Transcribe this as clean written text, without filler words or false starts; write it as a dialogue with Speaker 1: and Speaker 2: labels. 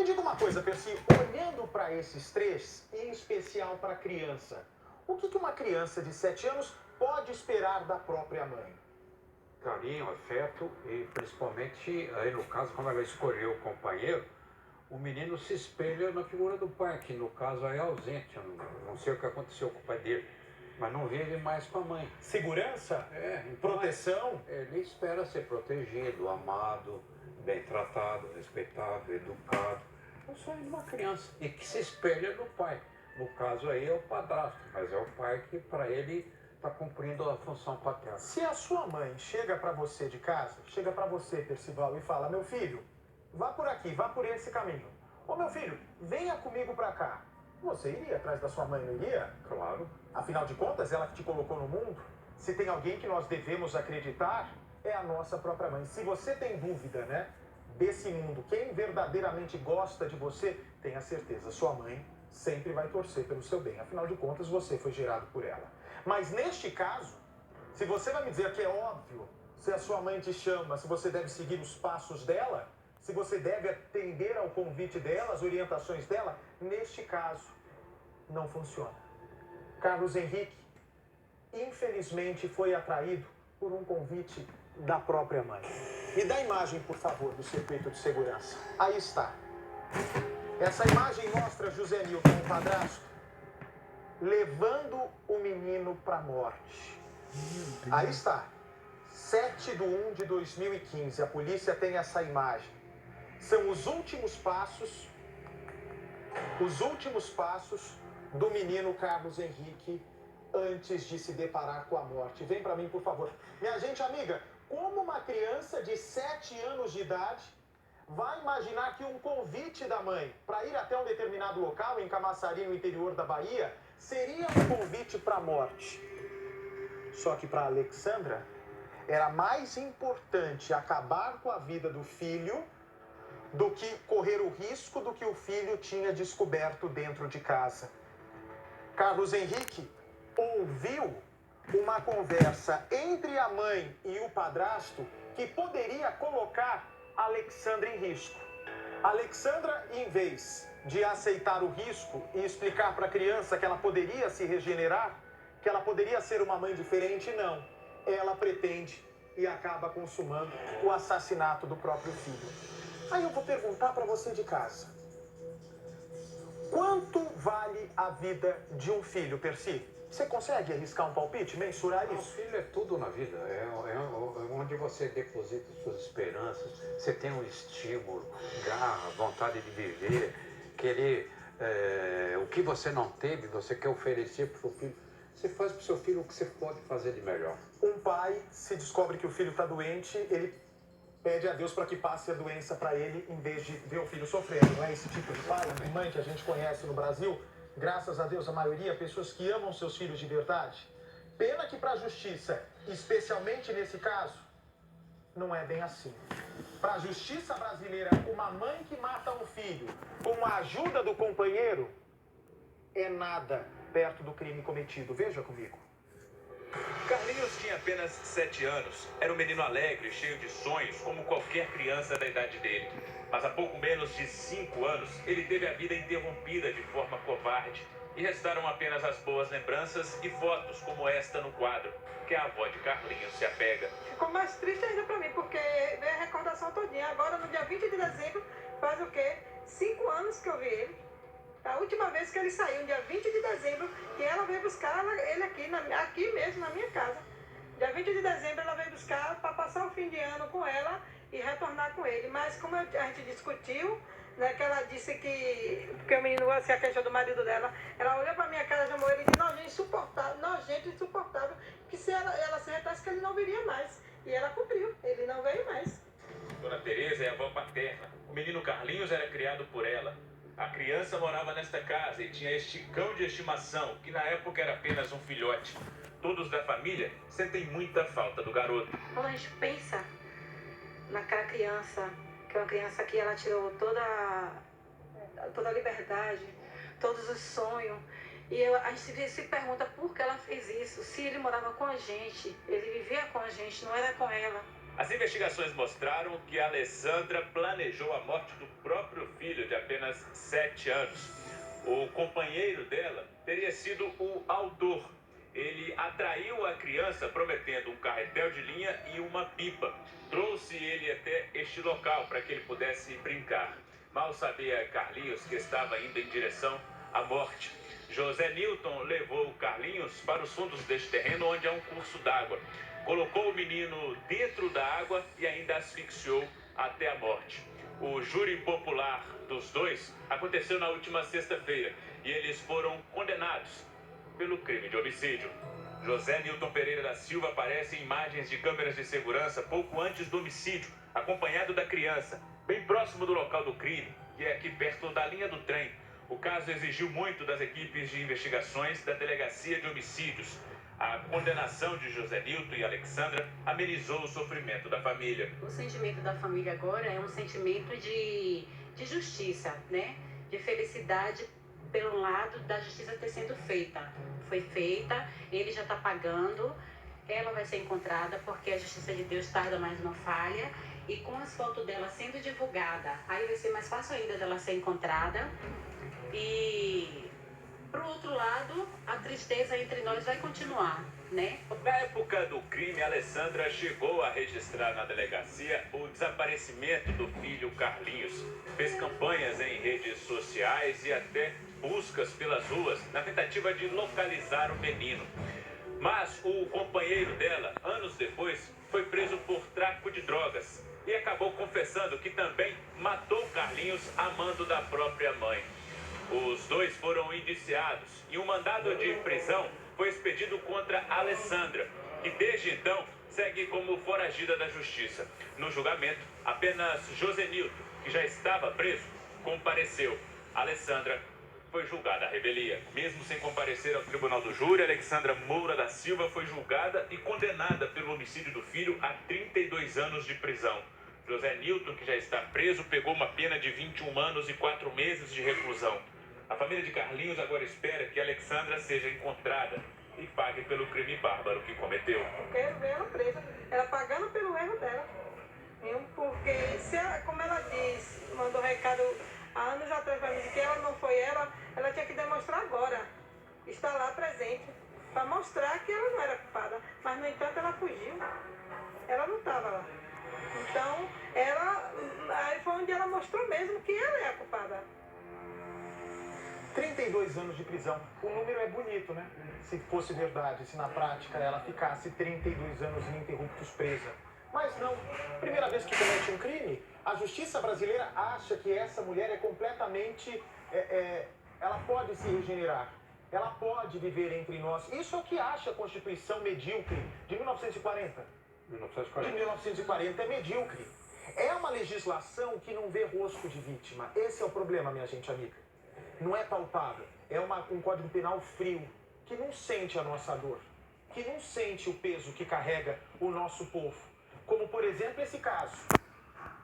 Speaker 1: diga uma coisa, Percy, olhando para esses três, em especial para a criança, o que uma criança de 7 anos pode esperar da própria mãe?
Speaker 2: Carinho, afeto e principalmente, aí no caso, quando ela escolheu o companheiro, o menino se espelha na figura do pai, que no caso aí é ausente. Eu não sei o que aconteceu com o pai dele, mas não vive mais com a mãe.
Speaker 1: Segurança?
Speaker 2: Então,
Speaker 1: Proteção?
Speaker 2: ele espera ser protegido, amado, bem tratado, respeitado, educado. É o sonho de uma criança e que se espelha no pai. No caso aí é o padrasto, mas é o pai que para ele está cumprindo a função paterna.
Speaker 1: Se a sua mãe chega para você de casa, chega para você, Percival, e fala: meu filho, vá por aqui, vá por esse caminho. Ô meu filho, venha comigo para cá. Você iria atrás da sua mãe, não iria?
Speaker 2: Claro.
Speaker 1: Afinal de contas, ela que te colocou no mundo. Se tem alguém que nós devemos acreditar, é a nossa própria mãe. Se você tem dúvida, né, desse mundo, quem verdadeiramente gosta de você, tenha certeza, sua mãe sempre vai torcer pelo seu bem. Afinal de contas, você foi gerado por ela. Mas neste caso, se você vai me dizer que é óbvio, se a sua mãe te chama, se você deve seguir os passos dela, se você deve atender ao convite dela, às orientações dela, neste caso, não funciona. Carlos Henrique, infelizmente, foi atraído por um convite da própria mãe. Me dá a imagem, por favor, do circuito de segurança. Aí está. Essa imagem mostra José Nilton, o padrasto, levando o menino para a morte. Aí está. 7/1/2015. A polícia tem essa imagem. São os últimos passos do menino Carlos Henrique antes de se deparar com a morte. Vem para mim, por favor. Minha gente amiga, como uma criança de 7 anos de idade vai imaginar que um convite da mãe para ir até um determinado local, em Camaçari, no interior da Bahia, seria um convite para a morte? Só que para Alexandra, era mais importante acabar com a vida do filho do que correr o risco do que o filho tinha descoberto dentro de casa. Carlos Henrique ouviu uma conversa entre a mãe e o padrasto que poderia colocar Alexandra em risco. Alexandra, em vez de aceitar o risco e explicar para a criança que ela poderia se regenerar, que ela poderia ser uma mãe diferente, não. Ela pretende e acaba consumando o assassinato do próprio filho. Aí eu vou perguntar para você de casa. Quanto vale a vida de um filho, Percy? Você consegue arriscar um palpite, mensurar
Speaker 2: O
Speaker 1: isso?
Speaker 2: filho é tudo na vida, é onde você deposita suas esperanças, você tem um estímulo, garra, vontade de viver, querer o que você não teve, você quer oferecer para o seu filho. Você faz para o seu filho o que você pode fazer de melhor.
Speaker 1: Um pai, se descobre que o filho está doente, ele pede a Deus para que passe a doença para ele, em vez de ver o filho sofrendo. Não é esse tipo de pai, de mãe que a gente conhece no Brasil? Graças a Deus, a maioria, pessoas que amam seus filhos de verdade. Pena que para a justiça, especialmente nesse caso, não é bem assim. Para a justiça brasileira, uma mãe que mata um filho com a ajuda do companheiro é nada perto do crime cometido. Veja comigo.
Speaker 3: Carlinhos tinha apenas 7 anos. Era um menino alegre, cheio de sonhos, como qualquer criança da idade dele. Mas há pouco menos de 5 anos, ele teve a vida interrompida de forma covarde. E restaram apenas as boas lembranças e fotos como esta no quadro, que a avó de Carlinhos se apega.
Speaker 4: Ficou mais triste ainda pra mim, porque veio a recordação todinha. Agora, no dia 20 de dezembro, faz o quê? 5 anos que eu vi ele. A última vez que ele saiu, dia 20 de dezembro, que ela veio buscar ele aqui mesmo, na minha casa. Dia 20 de dezembro ela veio buscar para passar o fim de ano com ela e retornar com ele. Mas como a gente discutiu, né, que ela disse que, porque o menino se queixou do marido dela, ela olhou para minha cara, chamou ele de nojento, insuportável, que se ela se retasse que ele não viria mais. E ela cumpriu, ele não veio mais.
Speaker 3: Dona Teresa é a avó paterna. O menino Carlinhos era criado por ela. A criança morava nesta casa e tinha este cão de estimação, que na época era apenas um filhote. Todos da família sentem muita falta do garoto.
Speaker 4: Quando a gente pensa naquela criança, que é uma criança que ela tirou toda a liberdade, todos os sonhos, e a gente se pergunta por que ela fez isso, se ele morava com a gente, ele vivia com a gente, não era com ela.
Speaker 3: As investigações mostraram que a Alessandra planejou a morte do próprio filho de apenas apenas 7 anos. O companheiro dela teria sido o autor. Ele atraiu a criança prometendo um carretel de linha e uma pipa. Trouxe ele até este local para que ele pudesse brincar. Mal sabia Carlinhos que estava indo em direção à morte. José Nilton levou Carlinhos para os fundos deste terreno onde há um curso d'água. Colocou o menino dentro da água e ainda asfixiou até a morte. O júri popular dos dois aconteceu na última sexta-feira e eles foram condenados pelo crime de homicídio. José Nilton Pereira da Silva aparece em imagens de câmeras de segurança pouco antes do homicídio, acompanhado da criança, bem próximo do local do crime, que é aqui perto da linha do trem. O caso exigiu muito das equipes de investigações da Delegacia de Homicídios. A condenação de José Nilton e Alexandra amenizou o sofrimento da família.
Speaker 5: O sentimento da família agora é um sentimento de justiça, né? De felicidade pelo lado da justiça ter sido feita. Foi feita, ele já está pagando, ela vai ser encontrada porque a justiça de Deus tarda, mas não falha. E com as fotos dela sendo divulgada, aí vai ser mais fácil ainda dela ser encontrada. E pro outro lado, a tristeza entre nós vai continuar, né?
Speaker 3: Na época do crime, Alessandra chegou a registrar na delegacia o desaparecimento do filho Carlinhos. Fez campanhas em redes sociais e até buscas pelas ruas na tentativa de localizar o menino. Mas o companheiro dela, anos depois, foi preso por tráfico de drogas e acabou confessando que também matou Carlinhos a mando da própria mãe. Os dois foram indiciados e um mandado de prisão foi expedido contra Alessandra, que desde então segue como foragida da justiça. No julgamento, apenas José Nilton, que já estava preso, compareceu. Alessandra foi julgada à revelia. Mesmo sem comparecer ao tribunal do júri, Alexandra Moura da Silva foi julgada e condenada pelo homicídio do filho a 32 anos de prisão. José Nilton, que já está preso, pegou uma pena de 21 anos e 4 meses de reclusão. A família de Carlinhos agora espera que Alexandra seja encontrada e pague pelo crime bárbaro que cometeu.
Speaker 4: Eu quero ver ela presa, ela pagando pelo erro dela. Porque, se ela, como ela diz, mandou recado há anos atrás para mim que ela não foi ela tinha que demonstrar agora. Está lá presente, para mostrar que ela não era culpada. Mas, no entanto, ela fugiu. Ela não estava lá. Então, aí foi onde ela mostrou mesmo que ela é a culpada.
Speaker 1: 32 anos de prisão. O número é bonito, né? Se fosse verdade, se na prática ela ficasse 32 anos ininterruptos presa. Mas não. Primeira vez que comete um crime, a justiça brasileira acha que essa mulher é completamente... ela pode se regenerar. Ela pode viver entre nós. Isso é o que acha a Constituição medíocre de 1940. De 1940 é medíocre. É uma legislação que não vê rosto de vítima. Esse é o problema, minha gente amiga. Não é palpável. É um código penal frio, que não sente a nossa dor, que não sente o peso que carrega o nosso povo. Como, por exemplo, esse caso.